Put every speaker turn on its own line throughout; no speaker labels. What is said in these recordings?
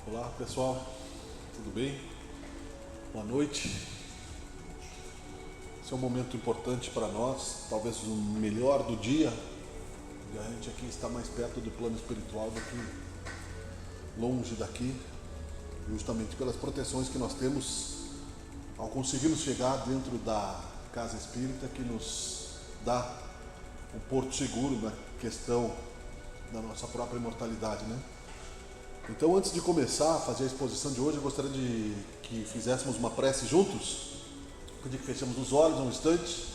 Olá pessoal, tudo bem? Boa noite. Esse é um momento importante para nós, talvez o melhor do dia. E a gente aqui está mais perto do plano espiritual do que longe daqui, justamente pelas proteções que nós temos ao conseguirmos chegar dentro da casa espírita, que nos dá um porto seguro na questão da nossa própria imortalidade, né? Então, antes de começar a fazer a exposição de hoje, eu gostaria de que fizéssemos uma prece juntos. Pedir que fechemos os olhos um instante,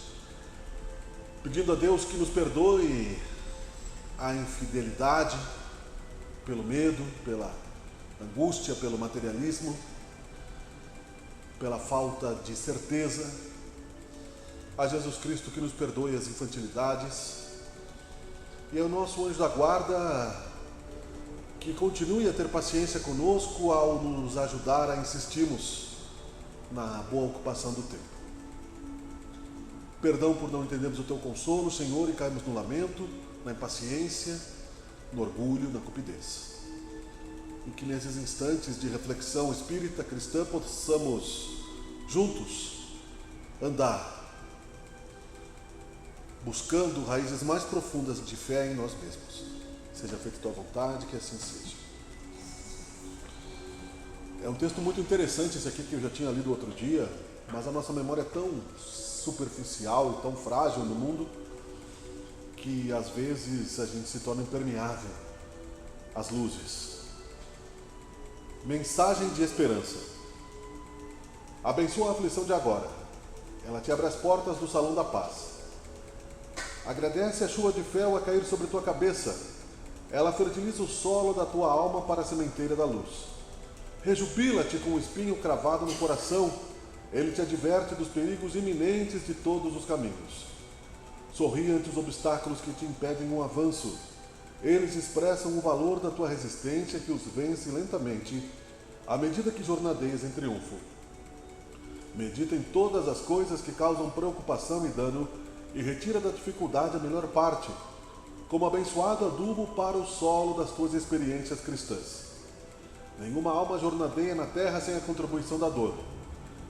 pedindo a Deus que nos perdoe a infidelidade, pelo medo, pela angústia, pelo materialismo, pela falta de certeza. A Jesus Cristo que nos perdoe as infantilidades. E ao nosso anjo da guarda que continue a ter paciência conosco ao nos ajudar a insistirmos na boa ocupação do tempo. Perdão por não entendermos o teu consolo, Senhor, e caímos no lamento, na impaciência, no orgulho, na cupidez. E que nesses instantes de reflexão espírita cristã possamos juntos andar buscando raízes mais profundas de fé em nós mesmos. Seja feita a tua vontade, que assim seja. É um texto muito interessante esse aqui que eu já tinha lido outro dia, mas a nossa memória é tão superficial e tão frágil no mundo que às vezes a gente se torna impermeável às luzes. Mensagem de esperança. Abençoa a aflição de agora. Ela te abre as portas do salão da paz. Agradece a chuva de fel a cair sobre tua cabeça. Ela fertiliza o solo da tua alma para a sementeira da luz. Rejubila-te com o espinho cravado no coração. Ele te adverte dos perigos iminentes de todos os caminhos. Sorri ante os obstáculos que te impedem um avanço. Eles expressam o valor da tua resistência que os vence lentamente, à medida que jornadeias em triunfo. Medita em todas as coisas que causam preocupação e dano e retira da dificuldade a melhor parte, como abençoado adubo para o solo das tuas experiências cristãs. Nenhuma alma jornadeia na terra sem a contribuição da dor.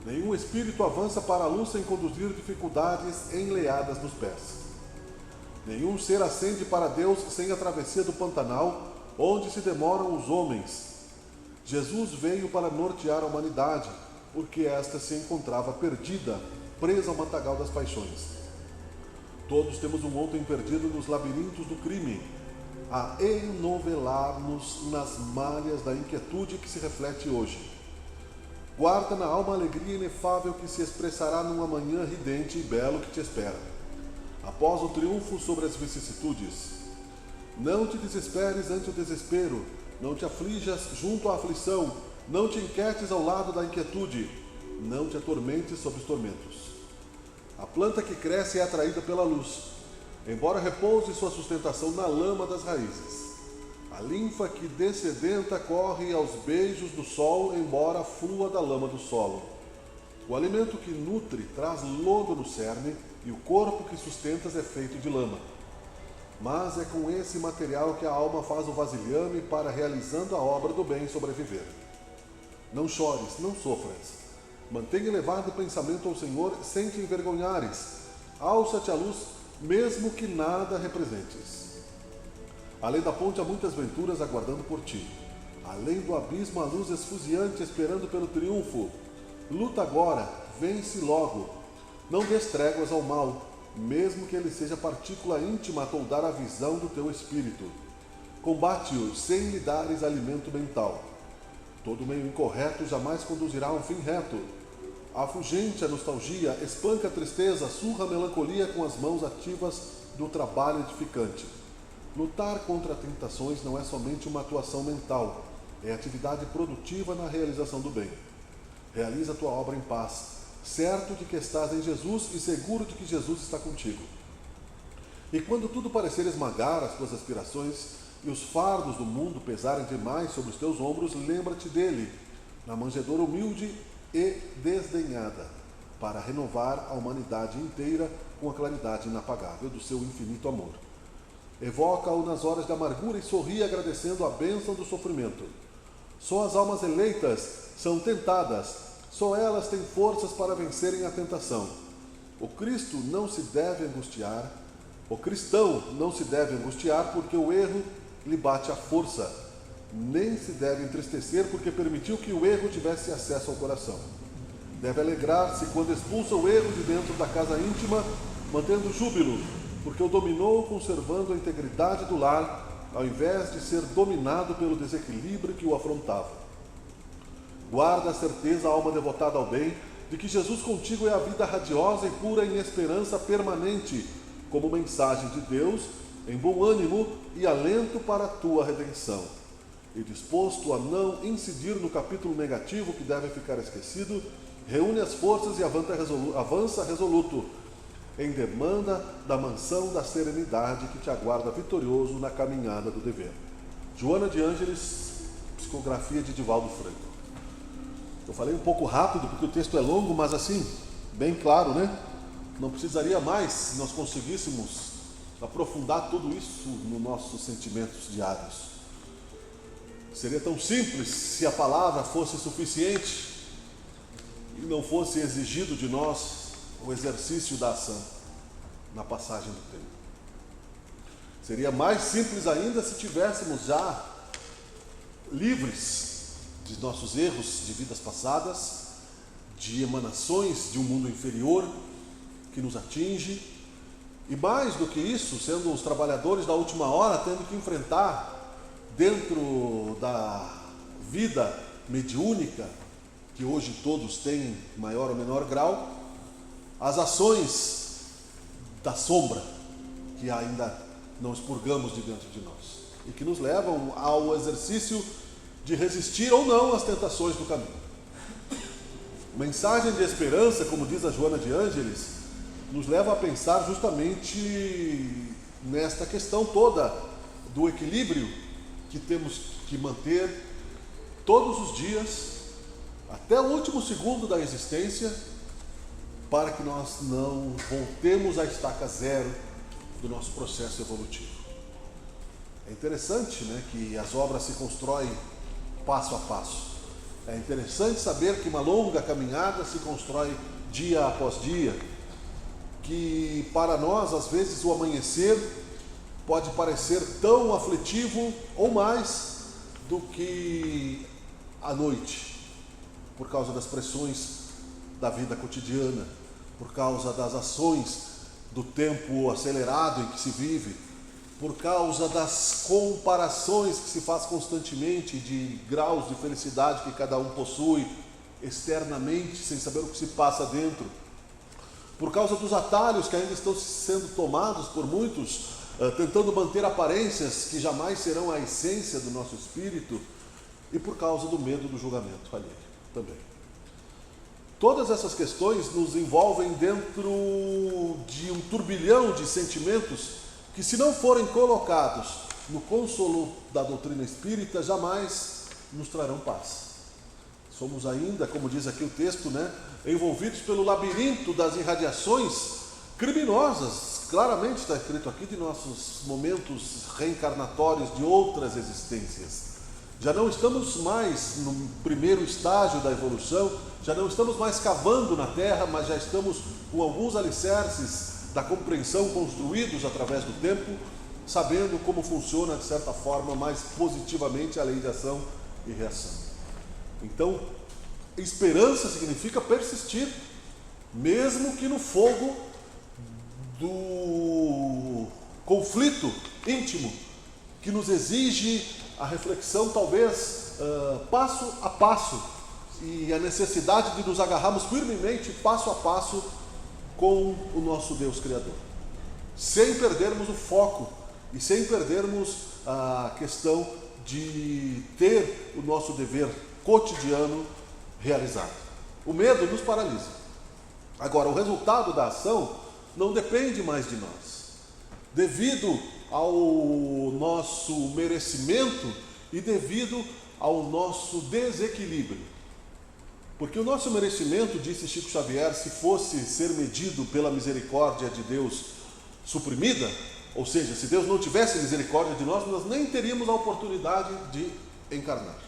Nenhum espírito avança para a luz sem conduzir dificuldades enleadas nos pés. Nenhum ser ascende para Deus sem a travessia do Pantanal, onde se demoram os homens. Jesus veio para nortear a humanidade, porque esta se encontrava perdida, presa ao matagal das paixões. Todos temos um ontem perdido nos labirintos do crime, a enovelar-nos nas malhas da inquietude que se reflete hoje. Guarda na alma a alegria inefável que se expressará num amanhã ridente e belo que te espera, após o triunfo sobre as vicissitudes. Não te desesperes ante o desespero, não te aflijas junto à aflição, não te inquietes ao lado da inquietude, não te atormentes sob os tormentos. A planta que cresce é atraída pela luz, embora repouse sua sustentação na lama das raízes. A linfa que dessedenta corre aos beijos do sol, embora flua da lama do solo. O alimento que nutre traz lodo no cerne, e o corpo que sustentas é feito de lama. Mas é com esse material que a alma faz o vasilhame para, realizando a obra do bem, sobreviver. Não chores, não sofras. Mantenha elevado o pensamento ao Senhor sem te envergonhares. Alça-te à luz, mesmo que nada representes. Além da ponte há muitas venturas aguardando por ti. Além do abismo há luz esfuziante esperando pelo triunfo. Luta agora, vence logo. Não des tréguas ao mal, mesmo que ele seja partícula íntima a toldar a visão do teu espírito. Combate-o sem lhe dares alimento mental. Todo meio incorreto jamais conduzirá a um fim reto. Afugente a nostalgia, espanca a tristeza, surra a melancolia com as mãos ativas do trabalho edificante. Lutar contra tentações não é somente uma atuação mental, é atividade produtiva na realização do bem. Realiza a tua obra em paz, certo de que estás em Jesus e seguro de que Jesus está contigo. E quando tudo parecer esmagar as tuas aspirações e os fardos do mundo pesarem demais sobre os teus ombros, lembra-te dele, na manjedoura humilde e desdenhada, para renovar a humanidade inteira com a claridade inapagável do seu infinito amor. Evoca-o nas horas de amargura e sorri agradecendo a bênção do sofrimento. Só as almas eleitas são tentadas, só elas têm forças para vencerem a tentação. O Cristo não se deve angustiar, o cristão não se deve angustiar porque o erro lhe bate à força, nem se deve entristecer porque permitiu que o erro tivesse acesso ao coração. Deve alegrar-se quando expulsa o erro de dentro da casa íntima, mantendo júbilo, porque o dominou conservando a integridade do lar, ao invés de ser dominado pelo desequilíbrio que o afrontava. Guarda a certeza, alma devotada ao bem, de que Jesus contigo é a vida radiosa e pura em esperança permanente, como mensagem de Deus, em bom ânimo e alento para a tua redenção. E disposto a não incidir no capítulo negativo que deve ficar esquecido, reúne as forças e avança resoluto, em demanda da mansão da serenidade que te aguarda vitorioso na caminhada do dever. Joana de Ângeles, psicografia de Divaldo Franco. Eu falei um pouco rápido porque o texto é longo, mas assim, bem claro, né? Não precisaria mais se nós conseguíssemos aprofundar tudo isso nos nossos sentimentos diários. Seria tão simples se a palavra fosse suficiente e não fosse exigido de nós o exercício da ação na passagem do tempo. Seria mais simples ainda se tivéssemos já livres de nossos erros de vidas passadas, de emanações de um mundo inferior que nos atinge, e mais do que isso, sendo os trabalhadores da última hora, tendo que enfrentar dentro da vida mediúnica, que hoje todos têm em maior ou menor grau, as ações da sombra que ainda não expurgamos de dentro de nós e que nos levam ao exercício de resistir ou não às tentações do caminho. Mensagem de esperança, como diz a Joana de Ângeles, nos leva a pensar justamente nesta questão toda do equilíbrio que temos que manter todos os dias, até o último segundo da existência, para que nós não voltemos à estaca zero do nosso processo evolutivo. É interessante, né, que as obras se constroem passo a passo. É interessante saber que uma longa caminhada se constrói dia após dia, que para nós, às vezes, o amanhecer pode parecer tão aflitivo ou mais do que a noite, por causa das pressões da vida cotidiana, por causa das ações do tempo acelerado em que se vive, por causa das comparações que se faz constantemente de graus de felicidade que cada um possui externamente, sem saber o que se passa dentro, por causa dos atalhos que ainda estão sendo tomados por muitos, tentando manter aparências que jamais serão a essência do nosso espírito, e por causa do medo do julgamento alheio também. Todas essas questões nos envolvem dentro de um turbilhão de sentimentos que, se não forem colocados no consolo da doutrina espírita, jamais nos trarão paz. Somos ainda, como diz aqui o texto, né, envolvidos pelo labirinto das irradiações criminosas, claramente está escrito aqui, de nossos momentos reencarnatórios de outras existências. Já não estamos mais no primeiro estágio da evolução, já não estamos mais cavando na Terra, mas já estamos com alguns alicerces da compreensão construídos através do tempo, sabendo como funciona, de certa forma, mais positivamente a lei de ação e reação. Então, esperança significa persistir, mesmo que no fogo do conflito íntimo, que nos exige a reflexão, talvez, passo a passo, e a necessidade de nos agarrarmos firmemente, passo a passo, com o nosso Deus Criador, sem perdermos o foco e sem perdermos a questão de ter o nosso dever cotidiano realizado. O medo nos paralisa. Agora, o resultado da ação não depende mais de nós, devido ao nosso merecimento e devido ao nosso desequilíbrio. Porque o nosso merecimento, disse Chico Xavier, se fosse ser medido pela misericórdia de Deus suprimida, ou seja, se Deus não tivesse misericórdia de nós, nós nem teríamos a oportunidade de encarnar.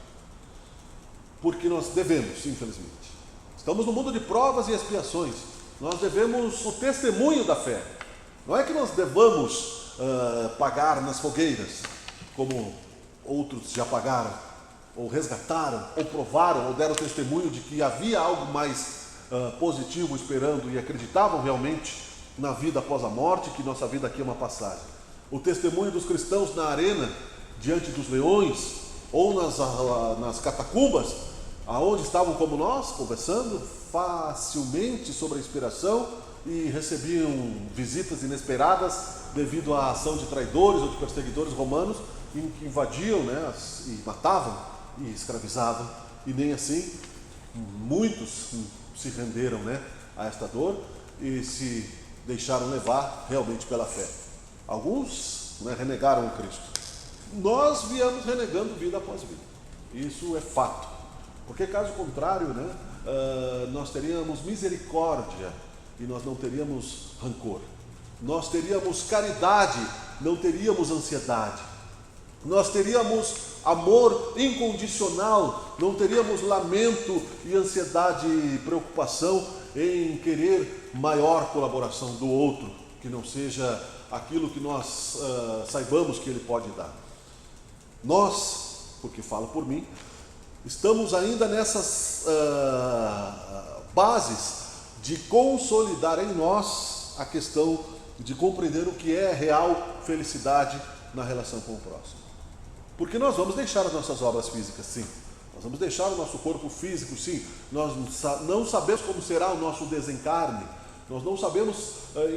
porque nós devemos, infelizmente. Estamos no mundo de provas e expiações. Nós devemos o testemunho da fé. Não é que nós devamos pagar nas fogueiras, como outros já pagaram, ou resgataram, ou provaram, ou deram testemunho de que havia algo mais positivo esperando e acreditavam realmente na vida após a morte, que nossa vida aqui é uma passagem. O testemunho dos cristãos na arena, diante dos leões, ou nas catacumbas, aonde estavam como nós, conversando facilmente sobre a inspiração e recebiam visitas inesperadas devido à ação de traidores ou de perseguidores romanos que invadiam, né, e matavam e escravizavam, e nem assim muitos se renderam, né, a esta dor e se deixaram levar realmente pela fé. Alguns, né, renegaram o Cristo. Nós viemos renegando vida após vida. Isso é fato. Porque caso contrário, né, nós teríamos misericórdia e nós não teríamos rancor. Nós teríamos caridade, não teríamos ansiedade. Nós teríamos amor incondicional, não teríamos lamento e ansiedade e preocupação em querer maior colaboração do outro, que não seja aquilo que nós saibamos que ele pode dar. Nós, porque falo por mim, estamos ainda nessas bases de consolidar em nós a questão de compreender o que é real felicidade na relação com o próximo. Porque nós vamos deixar as nossas obras físicas, sim. Nós vamos deixar o nosso corpo físico, sim. Nós não sabemos como será o nosso desencarne. Nós não sabemos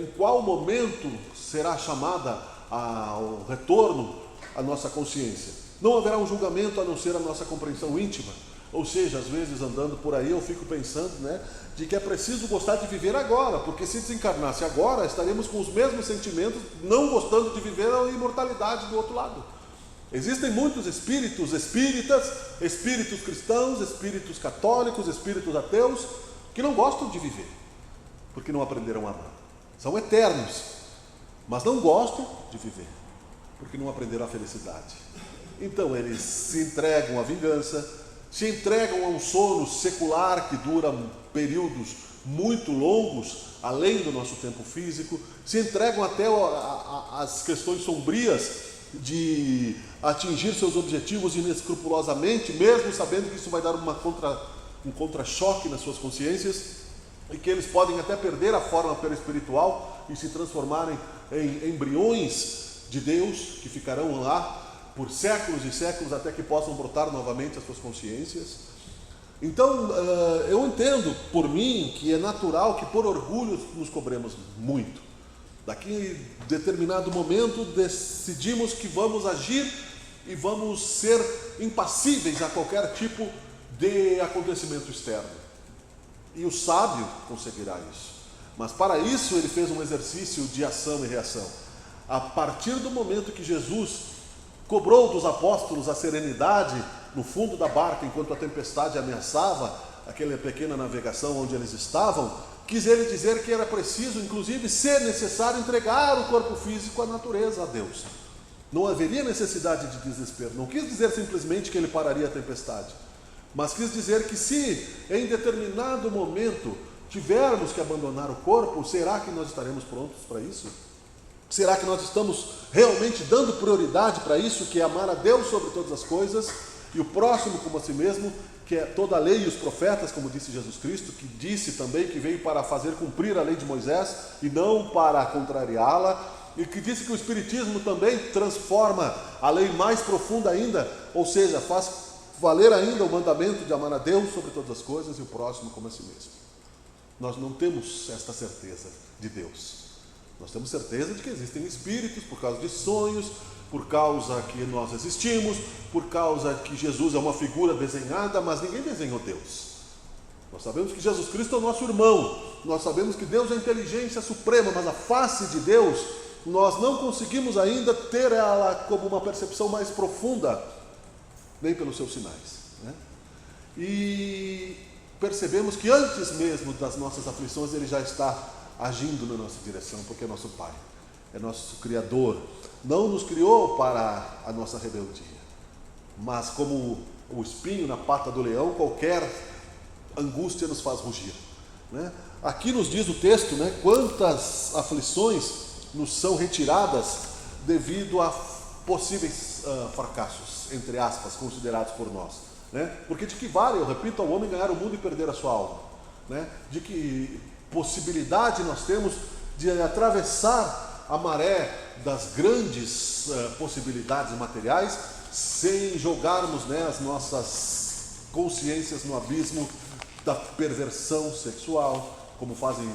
em qual momento será chamada ao retorno à nossa consciência. Não haverá um julgamento a não ser a nossa compreensão íntima. Ou seja, às vezes andando por aí eu fico pensando, né, de que é preciso gostar de viver agora, porque se desencarnasse agora, estaremos com os mesmos sentimentos, não gostando de viver a imortalidade do outro lado. Existem muitos espíritos espíritas, espíritos cristãos, espíritos católicos, espíritos ateus, que não gostam de viver, porque não aprenderam a amar. São eternos, mas não gostam de viver, porque não aprenderam a felicidade. Então eles se entregam à vingança, se entregam a um sono secular que dura períodos muito longos, além do nosso tempo físico, se entregam até às questões sombrias de atingir seus objetivos inescrupulosamente, mesmo sabendo que isso vai dar um contra-choque nas suas consciências, e que eles podem até perder a forma perispiritual e se transformarem em embriões de Deus, que ficarão lá por séculos e séculos até que possam brotar novamente as suas consciências. Então, eu entendo por mim que é natural que por orgulho nos cobremos muito. Daqui em determinado momento decidimos que vamos agir e vamos ser impassíveis a qualquer tipo de acontecimento externo. E o sábio conseguirá isso. Mas para isso ele fez um exercício de ação e reação. A partir do momento que Jesus cobrou dos apóstolos a serenidade no fundo da barca enquanto a tempestade ameaçava aquela pequena navegação onde eles estavam, quis ele dizer que era preciso, inclusive, se necessário, entregar o corpo físico à natureza, a Deus. Não haveria necessidade de desespero. Não quis dizer simplesmente que ele pararia a tempestade, mas quis dizer que se em determinado momento tivermos que abandonar o corpo, será que nós estaremos prontos para isso? Será que nós estamos realmente dando prioridade para isso, que é amar a Deus sobre todas as coisas e o próximo como a si mesmo, que é toda a lei e os profetas, como disse Jesus Cristo, que disse também que veio para fazer cumprir a lei de Moisés e não para contrariá-la, e que disse que o Espiritismo também transforma a lei mais profunda ainda, ou seja, faz valer ainda o mandamento de amar a Deus sobre todas as coisas e o próximo como a si mesmo. Nós não temos esta certeza de Deus. Nós temos certeza de que existem espíritos por causa de sonhos, por causa que nós existimos, por causa que Jesus é uma figura desenhada, mas ninguém desenhou Deus. Nós sabemos que Jesus Cristo é o nosso irmão, nós sabemos que Deus é a inteligência suprema, mas a face de Deus, nós não conseguimos ainda ter ela como uma percepção mais profunda, nem pelos seus sinais, né? E percebemos que antes mesmo das nossas aflições, Ele já está agindo na nossa direção, porque é nosso Pai, é nosso Criador. Não nos criou para a nossa rebeldia, mas como o espinho na pata do leão, qualquer angústia nos faz rugir, né? Aqui nos diz o texto, né, quantas aflições nos são retiradas devido a possíveis fracassos, entre aspas, considerados por nós, né? Porque de que vale, eu repito, ao homem ganhar o mundo e perder a sua alma, né? De que possibilidade nós temos de atravessar a maré das grandes possibilidades materiais sem jogarmos, né, as nossas consciências no abismo da perversão sexual, como fazem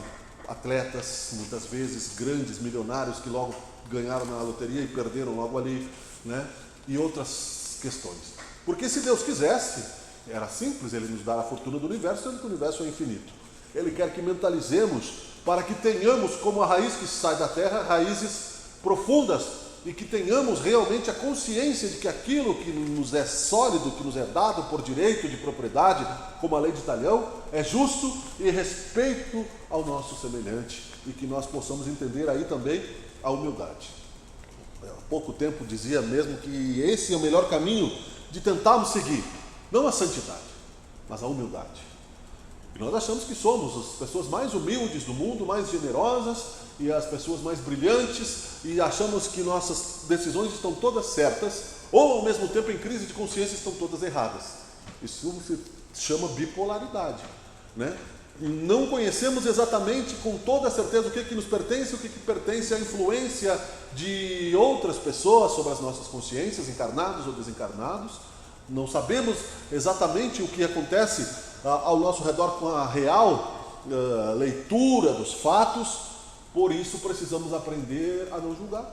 atletas, muitas vezes grandes milionários que logo ganharam na loteria e perderam logo ali, né? E outras questões. Porque se Deus quisesse, era simples Ele nos dar a fortuna do universo, sendo que o universo é infinito. Ele quer que mentalizemos para que tenhamos, como a raiz que sai da terra, raízes profundas, e que tenhamos realmente a consciência de que aquilo que nos é sólido, que nos é dado por direito de propriedade, como a lei de Talião, é justo e respeito ao nosso semelhante, e que nós possamos entender aí também a humildade. Há pouco tempo dizia mesmo que esse é o melhor caminho de tentarmos seguir, não a santidade, mas a humildade. E nós achamos que somos as pessoas mais humildes do mundo, mais generosas e as pessoas mais brilhantes, e achamos que nossas decisões estão todas certas, ou ao mesmo tempo em crise de consciência estão todas erradas. Isso se chama bipolaridade, né? Não conhecemos exatamente com toda a certeza o que nos pertence, o que pertence à influência de outras pessoas sobre as nossas consciências, encarnados ou desencarnados. Não sabemos exatamente o que acontece ao nosso redor com a real leitura dos fatos. Por isso precisamos aprender a não julgar,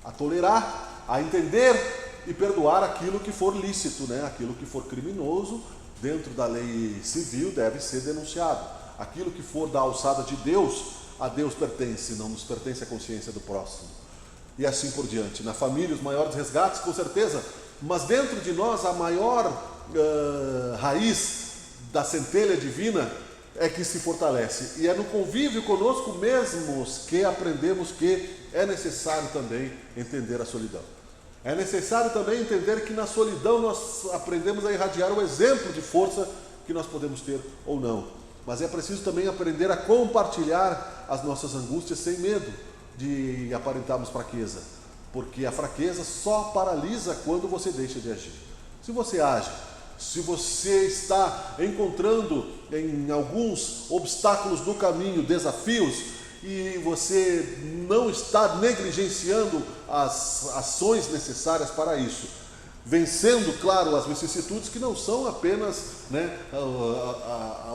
a tolerar, a entender e perdoar aquilo que for lícito, né? Aquilo que for criminoso dentro da lei civil deve ser denunciado. Aquilo que for da alçada de Deus, a Deus pertence, não nos pertence a consciência do próximo. E assim por diante. Na família, os maiores resgates, com certeza, mas dentro de nós a maior raiz da centelha divina é que se fortalece. E é no convívio conosco mesmos que aprendemos que é necessário também entender a solidão. É necessário também entender que na solidão nós aprendemos a irradiar o exemplo de força que nós podemos ter ou não. Mas é preciso também aprender a compartilhar as nossas angústias sem medo de aparentarmos fraqueza. Porque a fraqueza só paralisa quando você deixa de agir. Se você age, se você está encontrando em alguns obstáculos do caminho, desafios, e você não está negligenciando as ações necessárias para isso, vencendo, claro, as vicissitudes que não são apenas, né,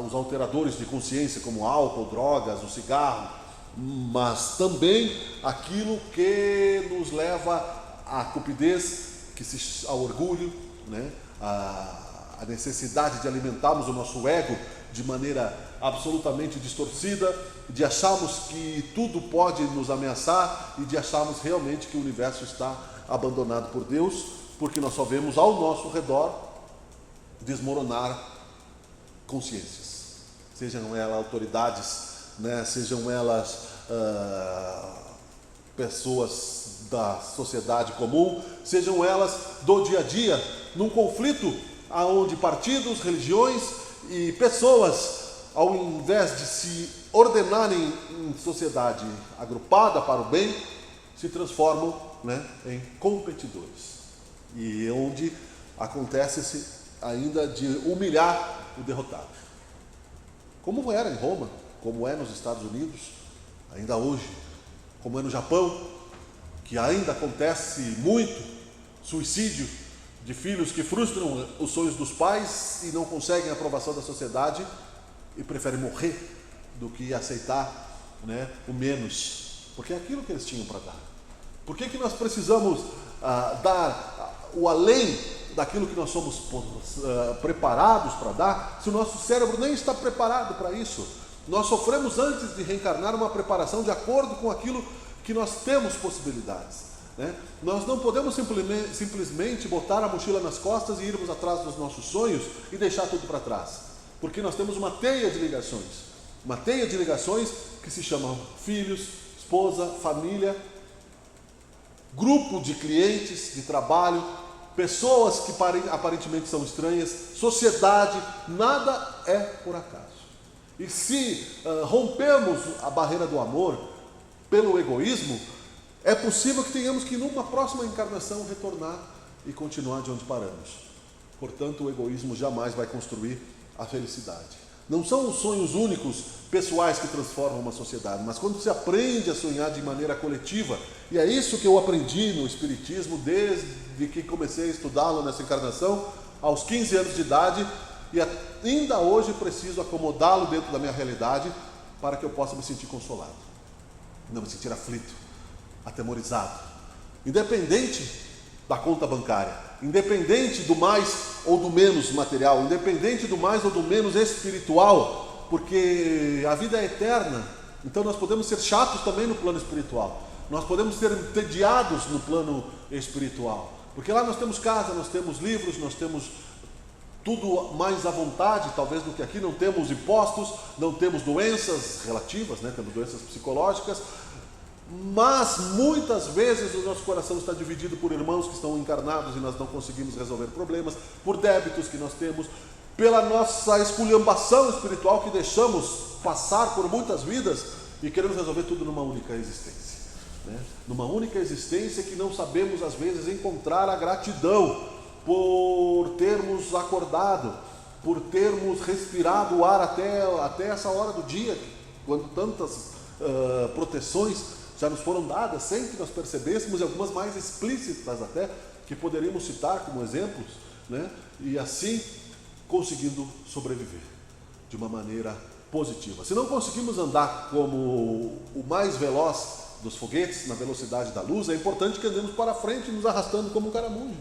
os alteradores de consciência, como álcool, drogas, o cigarro, mas também aquilo que nos leva à cupidez, ao orgulho, né, a necessidade de alimentarmos o nosso ego de maneira absolutamente distorcida, de acharmos que tudo pode nos ameaçar e de acharmos realmente que o universo está abandonado por Deus, porque nós só vemos ao nosso redor desmoronar consciências, sejam elas autoridades, né, sejam elas pessoas da sociedade comum, sejam elas do dia a dia, num conflito onde partidos, religiões e pessoas, ao invés de se ordenarem em sociedade agrupada para o bem, se transformam, né, em competidores. E onde acontece-se ainda de humilhar o derrotado. Como era em Roma, como é nos Estados Unidos, ainda hoje, como é no Japão, que ainda acontece muito suicídio de filhos que frustram os sonhos dos pais e não conseguem a aprovação da sociedade e preferem morrer do que aceitar, né, o menos, porque é aquilo que eles tinham para dar. Por que nós precisamos dar o além daquilo que nós somos preparados para dar, se o nosso cérebro nem está preparado para isso? Nós sofremos antes de reencarnar uma preparação de acordo com aquilo que nós temos possibilidades, né? Nós não podemos simplesmente botar a mochila nas costas e irmos atrás dos nossos sonhos e deixar tudo para trás, porque nós temos uma teia de ligações que se chamam filhos, esposa, família, grupo de clientes de trabalho, pessoas que aparentemente são estranhas, sociedade, nada é por acaso. E se rompermos a barreira do amor pelo egoísmo, é possível que tenhamos que, numa próxima encarnação, retornar e continuar de onde paramos. Portanto, o egoísmo jamais vai construir a felicidade. Não são os sonhos únicos, pessoais, que transformam uma sociedade, mas quando se aprende a sonhar de maneira coletiva, e é isso que eu aprendi no Espiritismo desde que comecei a estudá-lo nessa encarnação, aos 15 anos de idade, e ainda hoje preciso acomodá-lo dentro da minha realidade para que eu possa me sentir consolado, não me sentir aflito, atemorizado, independente da conta bancária, independente do mais ou do menos material, independente do mais ou do menos espiritual, porque a vida é eterna, então nós podemos ser chatos também no plano espiritual, nós podemos ser entediados no plano espiritual, porque lá nós temos casa, nós temos livros, nós temos tudo mais à vontade, talvez, do que aqui. Não temos impostos, não temos doenças relativas, temos doenças psicológicas, mas muitas vezes o nosso coração está dividido por irmãos que estão encarnados e nós não conseguimos resolver problemas, por débitos que nós temos, pela nossa esculhambação espiritual que deixamos passar por muitas vidas e queremos resolver tudo numa única existência, numa única existência que não sabemos às vezes encontrar a gratidão por termos acordado, por termos respirado o ar até essa hora do dia, quando tantas proteções já nos foram dadas, sem que nós percebêssemos, e algumas mais explícitas até, que poderíamos citar como exemplos, e assim conseguindo sobreviver de uma maneira positiva. Se não conseguimos andar como o mais veloz dos foguetes, na velocidade da luz, é importante que andemos para frente, nos arrastando como um caramujo.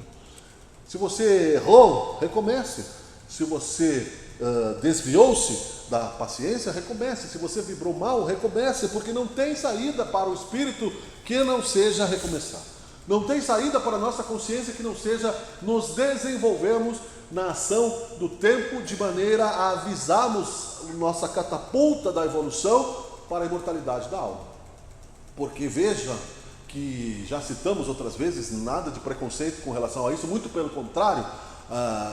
Se você errou, recomece. Se você desviou-se da paciência, recomece. Se você vibrou mal, recomece, porque não tem saída para o espírito que não seja recomeçar. Não tem saída para a nossa consciência que não seja nos desenvolvermmos na ação do tempo, de maneira a avisarmos nossa catapulta da evolução para a imortalidade da alma. Porque veja que já citamos outras vezes, nada de preconceito com relação a isso, muito pelo contrário,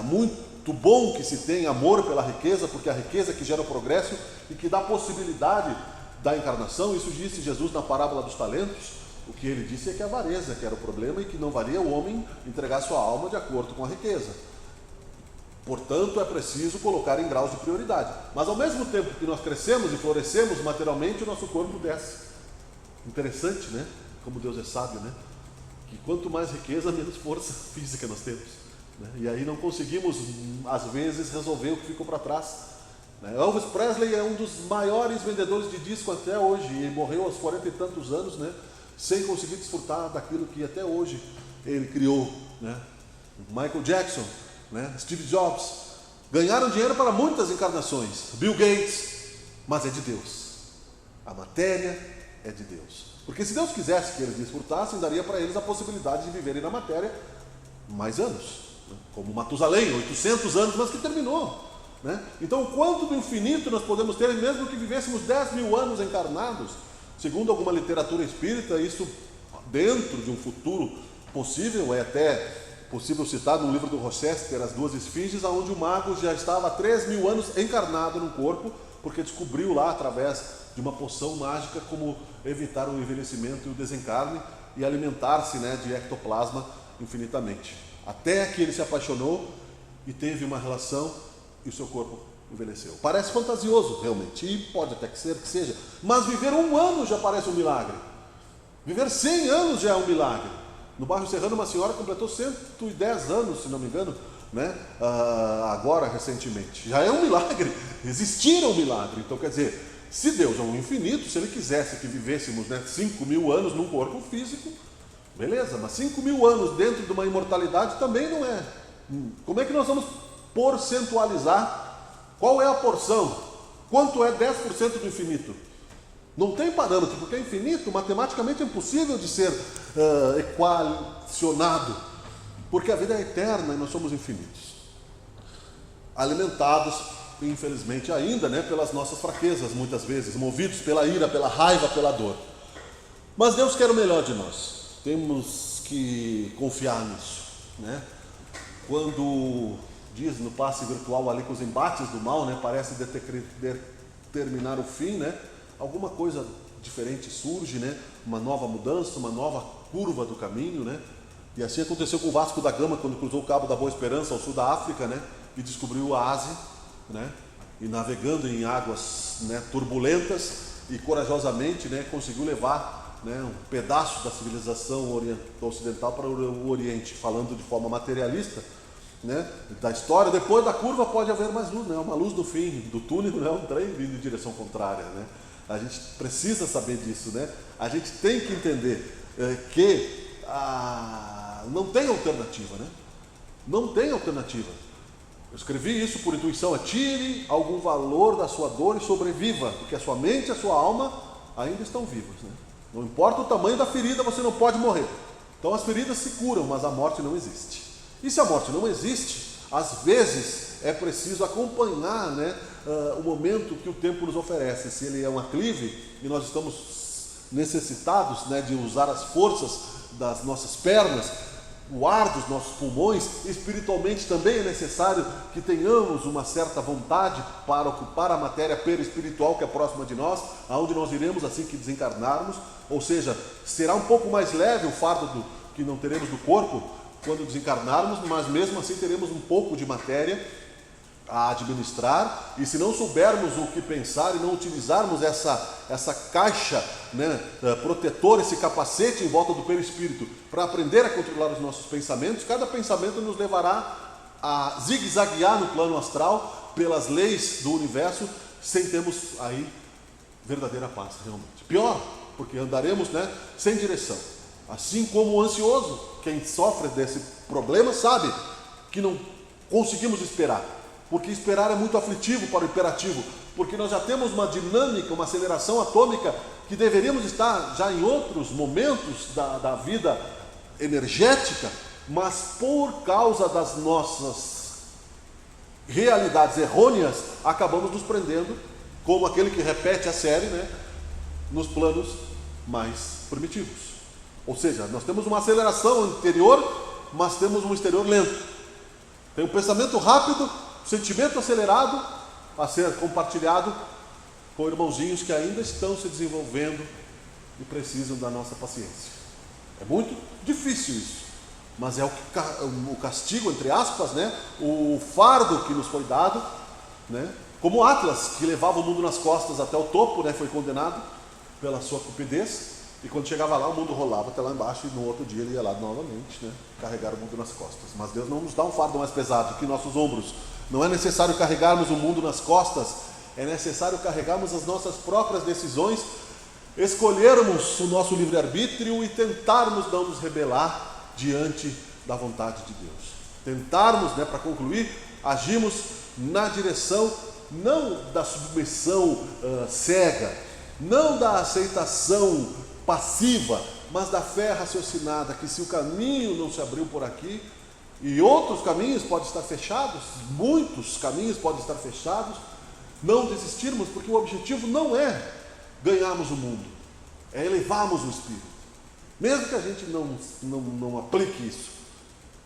muito bom que se tenha amor pela riqueza, porque a riqueza que gera o progresso e que dá possibilidade da encarnação. Isso disse Jesus na parábola dos talentos. O que ele disse é que a avareza que era o problema e que não valia o homem entregar sua alma de acordo com a riqueza. Portanto, é preciso colocar em graus de prioridade. Mas ao mesmo tempo que nós crescemos e florescemos materialmente, o nosso corpo desce. Interessante, Como Deus é sábio, Que quanto mais riqueza, menos força física nós temos, E aí não conseguimos, às vezes, resolver o que ficou para trás, Elvis Presley é um dos maiores vendedores de disco até hoje, e morreu aos 40 e tantos anos, sem conseguir desfrutar daquilo que até hoje ele criou, Michael Jackson, Steve Jobs, ganharam dinheiro para muitas encarnações, Bill Gates, mas é de Deus, a matéria é de Deus. Porque se Deus quisesse que eles desfrutassem, daria para eles a possibilidade de viverem na matéria mais anos, como Matusalém, 800 anos, mas que terminou. Então, quanto do infinito nós podemos ter, mesmo que vivêssemos 10 mil anos encarnados? Segundo alguma literatura espírita, isso dentro de um futuro possível, é até possível citar no livro do Rochester, As Duas Esfinges, onde o mago já estava há 3 mil anos encarnado no corpo, porque descobriu lá, através de uma poção mágica, como evitar o envelhecimento e o desencarne e alimentar-se de ectoplasma infinitamente. Até que ele se apaixonou e teve uma relação e o seu corpo envelheceu. Parece fantasioso, realmente, e pode até ser que seja, mas viver 1 ano já parece um milagre. Viver 100 anos já é um milagre. No bairro Serrano, uma senhora completou 110 anos, se não me engano, agora, recentemente. Já é um milagre, existir um milagre. Então, quer dizer, se Deus é um infinito, se Ele quisesse que vivêssemos 5 mil anos num corpo físico, beleza, mas 5 mil anos dentro de uma imortalidade também não é. Como é que nós vamos porcentualizar? Qual é a porção? Quanto é 10% do infinito? Não tem parâmetro, porque é infinito, matematicamente é impossível de ser equacionado, porque a vida é eterna e nós somos infinitos, alimentados, infelizmente ainda, pelas nossas fraquezas, muitas vezes, movidos pela ira, pela raiva, pela dor. Mas Deus quer o melhor de nós, temos que confiar nisso, quando diz no passe virtual ali que os embates do mal, né, parece determinar o fim, né, alguma coisa diferente surge, né, uma nova mudança, uma nova curva do caminho, né, e assim aconteceu com o Vasco da Gama quando cruzou o Cabo da Boa Esperança ao sul da África, né, e descobriu o Ásia, né, e navegando em águas, né, turbulentas e corajosamente, né, conseguiu levar, né, um pedaço da civilização ocidental para o Oriente, falando de forma materialista, né, da história. Depois da curva pode haver mais luz, né, uma luz no fim do túnel, né, um trem vindo em direção contrária, né. A gente precisa saber disso, né? A gente tem que entender que não tem alternativa, né? Não tem alternativa. Eu escrevi isso por intuição: tire algum valor da sua dor e sobreviva, porque a sua mente e a sua alma ainda estão vivos, né? Não importa o tamanho da ferida, você não pode morrer. Então as feridas se curam, mas a morte não existe. E se a morte não existe, às vezes é preciso acompanhar, né, o momento que o tempo nos oferece. Se ele é um aclive e nós estamos necessitados, né, de usar as forças das nossas pernas, o ar dos nossos pulmões, espiritualmente também é necessário que tenhamos uma certa vontade para ocupar a matéria perispiritual que é próxima de nós, aonde nós iremos assim que desencarnarmos. Ou seja, será um pouco mais leve o fardo que não teremos do corpo quando desencarnarmos, mas mesmo assim teremos um pouco de matéria a administrar, e se não soubermos o que pensar e não utilizarmos essa caixa, né, protetora, esse capacete em volta do perispírito, para aprender a controlar os nossos pensamentos, cada pensamento nos levará a zigue-zaguear no plano astral pelas leis do universo, sem termos aí verdadeira paz realmente. Pior, porque andaremos, né, sem direção. Assim como o ansioso, quem sofre desse problema sabe que não conseguimos esperar, porque esperar é muito aflitivo para o hiperativo, porque nós já temos uma dinâmica, uma aceleração atômica que deveríamos estar já em outros momentos da vida energética, mas por causa das nossas realidades errôneas, acabamos nos prendendo, como aquele que repete a série, né, nos planos mais primitivos. Ou seja, nós temos uma aceleração interior, mas temos um exterior lento. Tem um pensamento rápido, sentimento acelerado a ser compartilhado com irmãozinhos que ainda estão se desenvolvendo e precisam da nossa paciência. É muito difícil isso, mas é o castigo, entre aspas, né? O fardo que nos foi dado, né? Como Atlas, que levava o mundo nas costas até o topo, né? Foi condenado pela sua cupidez, e quando chegava lá o mundo rolava até lá embaixo, e no outro dia ele ia lá novamente, né? Carregar o mundo nas costas. Mas Deus não nos dá um fardo mais pesado que nossos ombros. Não é necessário carregarmos o mundo nas costas, é necessário carregarmos as nossas próprias decisões, escolhermos o nosso livre-arbítrio e tentarmos não nos rebelar diante da vontade de Deus. Tentarmos, né, para concluir, agimos na direção não da submissão cega, não da aceitação passiva, mas da fé raciocinada, que se o caminho não se abriu por aqui, e outros caminhos podem estar fechados, muitos caminhos podem estar fechados, não desistirmos, porque o objetivo não é ganharmos o mundo, é elevarmos o espírito. Mesmo que a gente não aplique isso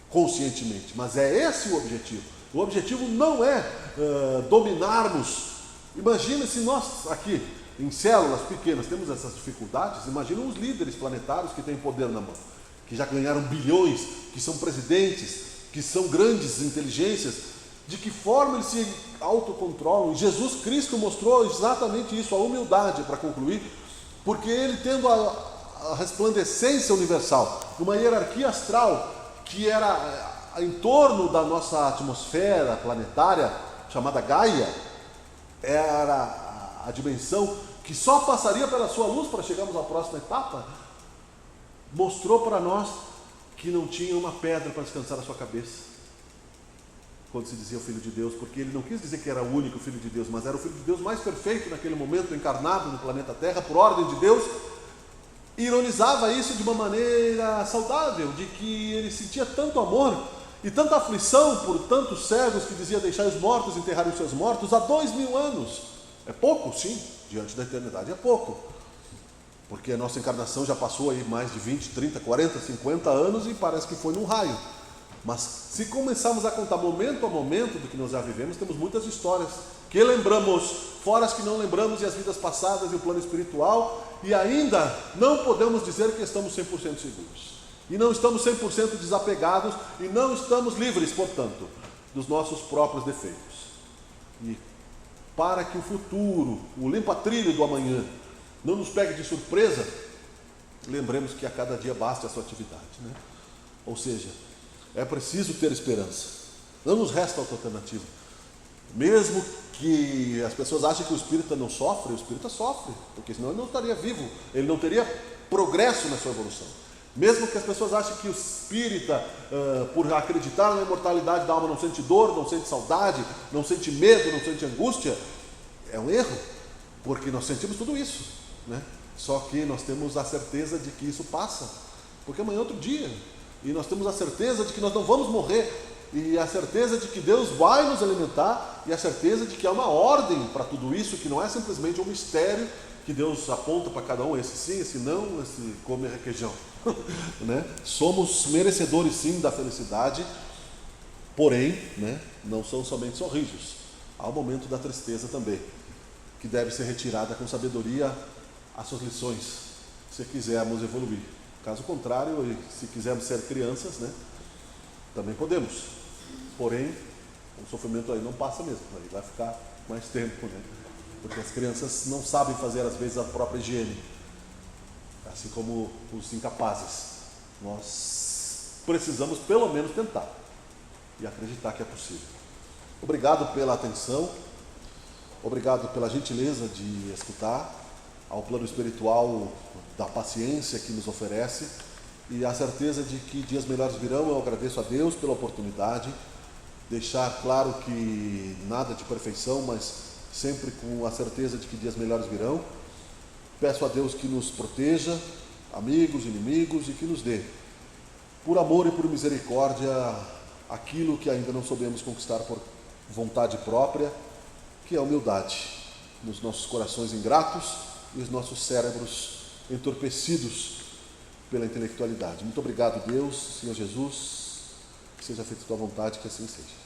conscientemente, mas é esse o objetivo. O objetivo não é dominarmos. Imagina se nós aqui, em células pequenas, temos essas dificuldades. Imagina os líderes planetários que têm poder na mão, que já ganharam bilhões, que são presidentes, que são grandes inteligências. De que forma eles se autocontrolam? E Jesus Cristo mostrou exatamente isso, a humildade, para concluir, porque ele, tendo a resplandecência universal, uma hierarquia astral que era em torno da nossa atmosfera planetária, chamada Gaia, era a dimensão que só passaria pela sua luz para chegarmos à próxima etapa, mostrou para nós que não tinha uma pedra para descansar a sua cabeça, quando se dizia o Filho de Deus, porque ele não quis dizer que era o único Filho de Deus, mas era o Filho de Deus mais perfeito naquele momento, encarnado no planeta Terra, por ordem de Deus. Ironizava isso de uma maneira saudável, de que ele sentia tanto amor e tanta aflição por tantos cegos que dizia deixar os mortos enterrarem os seus mortos há 2000 anos. É pouco, sim, diante da eternidade é pouco, porque a nossa encarnação já passou aí mais de 20, 30, 40, 50 anos e parece que foi num raio. Mas se começarmos a contar momento a momento do que nós já vivemos, temos muitas histórias que lembramos, fora as que não lembramos, e as vidas passadas e o plano espiritual, e ainda não podemos dizer que estamos 100% seguros. E não estamos 100% desapegados, e não estamos livres, portanto, dos nossos próprios defeitos. E para que o futuro, o limpa-trilho do amanhã, não nos pegue de surpresa, lembremos que a cada dia basta a sua atividade, né? Ou seja, é preciso ter esperança. Não nos resta outra alternativa. Mesmo que as pessoas achem que o espírita não sofre, o espírita sofre, porque senão ele não estaria vivo, ele não teria progresso na sua evolução. Mesmo que as pessoas achem que o espírita, por acreditar na imortalidade da alma, não sente dor, não sente saudade, não sente medo, não sente angústia, é um erro, porque nós sentimos tudo isso, né? Só que nós temos a certeza de que isso passa, porque amanhã é outro dia, e nós temos a certeza de que nós não vamos morrer, e a certeza de que Deus vai nos alimentar, e a certeza de que há uma ordem para tudo isso, que não é simplesmente um mistério que Deus aponta para cada um, esse sim, esse não, esse come requeijão. Né? Somos merecedores sim da felicidade, porém, né, não são somente sorrisos. Há o momento da tristeza também, que deve ser retirada com sabedoria as suas lições, se quisermos evoluir. Caso contrário, se quisermos ser crianças, né, também podemos. Porém, o sofrimento aí não passa mesmo, aí vai ficar mais tempo, né? Porque as crianças não sabem fazer às vezes a própria higiene, assim como os incapazes. Nós precisamos pelo menos tentar e acreditar que é possível. Obrigado pela atenção, obrigado pela gentileza de escutar, ao plano espiritual da paciência que nos oferece, e a certeza de que dias melhores virão. Eu agradeço a Deus pela oportunidade, deixar claro que nada de perfeição, mas sempre com a certeza de que dias melhores virão. Peço a Deus que nos proteja, amigos, inimigos, e que nos dê, por amor e por misericórdia, aquilo que ainda não soubemos conquistar por vontade própria, que é a humildade nos nossos corações ingratos e os nossos cérebros entorpecidos pela intelectualidade. Muito obrigado, Deus, Senhor Jesus, que seja feita a tua vontade, que assim seja.